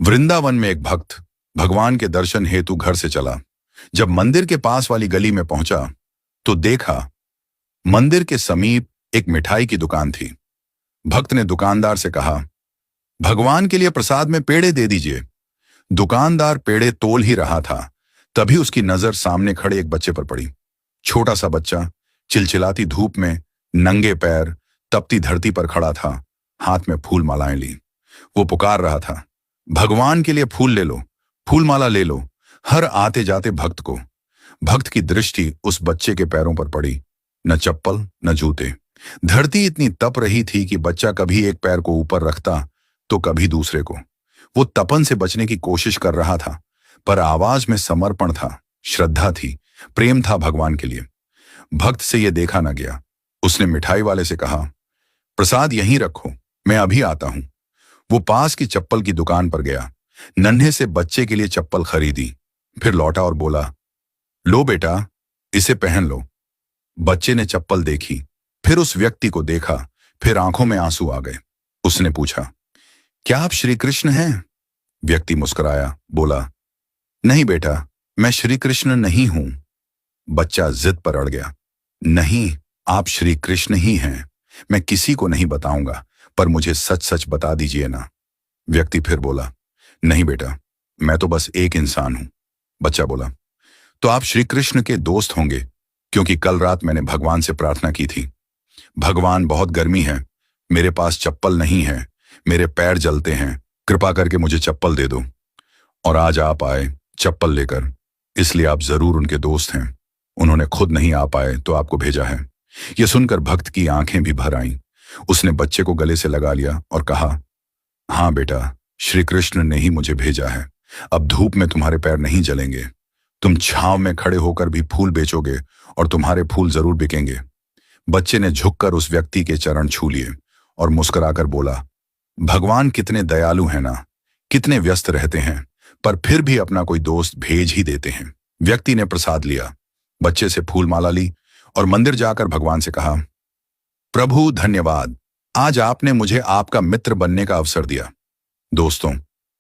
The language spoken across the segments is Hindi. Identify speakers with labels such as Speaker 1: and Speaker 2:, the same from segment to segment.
Speaker 1: वृंदावन में एक भक्त भगवान के दर्शन हेतु घर से चला। जब मंदिर के पास वाली गली में पहुंचा तो देखा मंदिर के समीप एक मिठाई की दुकान थी। भक्त ने दुकानदार से कहा, भगवान के लिए प्रसाद में पेड़े दे दीजिए। दुकानदार पेड़े तोल ही रहा था, तभी उसकी नजर सामने खड़े एक बच्चे पर पड़ी। छोटा सा बच्चा चिलचिलाती धूप में नंगे पैर तपती धरती पर खड़ा था, हाथ में फूल मालाएं ली। वो पुकार रहा था, भगवान के लिए फूल ले लो, फूल माला ले लो। हर आते जाते भक्त की दृष्टि उस बच्चे के पैरों पर पड़ी। न चप्पल न जूते। धरती इतनी तप रही थी कि बच्चा कभी एक पैर को ऊपर रखता तो कभी दूसरे को। वो तपन से बचने की कोशिश कर रहा था, पर आवाज में समर्पण था, श्रद्धा थी, प्रेम था भगवान के लिए। भक्त से यह देखा न गया। उसने मिठाई वाले से कहा, प्रसाद यहीं रखो, मैं अभी आता हूं। वो पास की चप्पल की दुकान पर गया, नन्हे से बच्चे के लिए चप्पल खरीदी, फिर लौटा और बोला, लो बेटा, इसे पहन लो। बच्चे ने चप्पल देखी, फिर उस व्यक्ति को देखा, फिर आंखों में आंसू आ गए। उसने पूछा, क्या आप श्री कृष्ण हैं? व्यक्ति मुस्कुराया, बोला, नहीं बेटा, मैं श्री कृष्ण नहीं हूं। बच्चा जिद पर अड़ गया, नहीं, आप श्री कृष्ण ही हैं। मैं किसी को नहीं बताऊंगा, पर मुझे सच सच बता दीजिए ना। व्यक्ति फिर बोला, नहीं बेटा, मैं तो बस एक इंसान हूं। बच्चा बोला, तो आप श्री कृष्ण के दोस्त होंगे, क्योंकि कल रात मैंने भगवान से प्रार्थना की थी। भगवान, बहुत गर्मी है, मेरे पास चप्पल नहीं है, मेरे पैर जलते हैं, कृपा करके मुझे चप्पल दे दो। और आज आप आए चप्पल लेकर, इसलिए आप जरूर उनके दोस्त हैं। उन्होंने खुद नहीं आ पाए तो आपको भेजा है। यह सुनकर भक्त की आंखें भी भर आईं। उसने बच्चे को गले से लगा लिया और कहा, हाँ बेटा, श्री कृष्ण ने ही मुझे भेजा है। अब धूप में तुम्हारे पैर नहीं जलेंगे। तुम छांव में खड़े होकर भी फूल बेचोगे और तुम्हारे फूल जरूर बिकेंगे। बच्चे ने झुककर उस व्यक्ति के चरण छू लिए और मुस्कुराकर बोला, भगवान कितने दयालु हैं ना, कितने व्यस्त रहते हैं, पर फिर भी अपना कोई दोस्त भेज ही देते हैं। व्यक्ति ने प्रसाद लिया, बच्चे से फूल माला ली और मंदिर जाकर भगवान से कहा, प्रभु धन्यवाद, आज आपने मुझे आपका मित्र बनने का अवसर दिया। दोस्तों,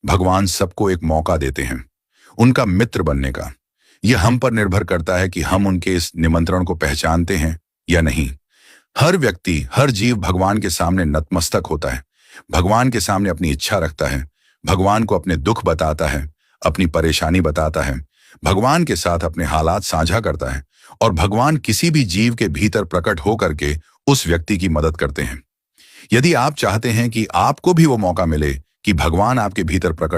Speaker 1: भगवान सबको एक मौका देते हैं उनका मित्र बनने का। यह हम पर निर्भर करता है कि हम उनके इस निमंत्रण को पहचानते हैं या नहीं। हर व्यक्ति, हर जीव भगवान के सामने नतमस्तक होता है, भगवान के सामने अपनी इच्छा रखता है, भगवान को अपने दुख बताता है, अपनी परेशानी बताता है, भगवान के साथ अपने हालात साझा करता है, और भगवान किसी भी जीव के भीतर प्रकट होकर के उस व्यक्ति की मदद करते हैं। यदि आप चाहते हैं कि आपको भी वो मौका मिले कि भगवान आपके भीतर प्रकट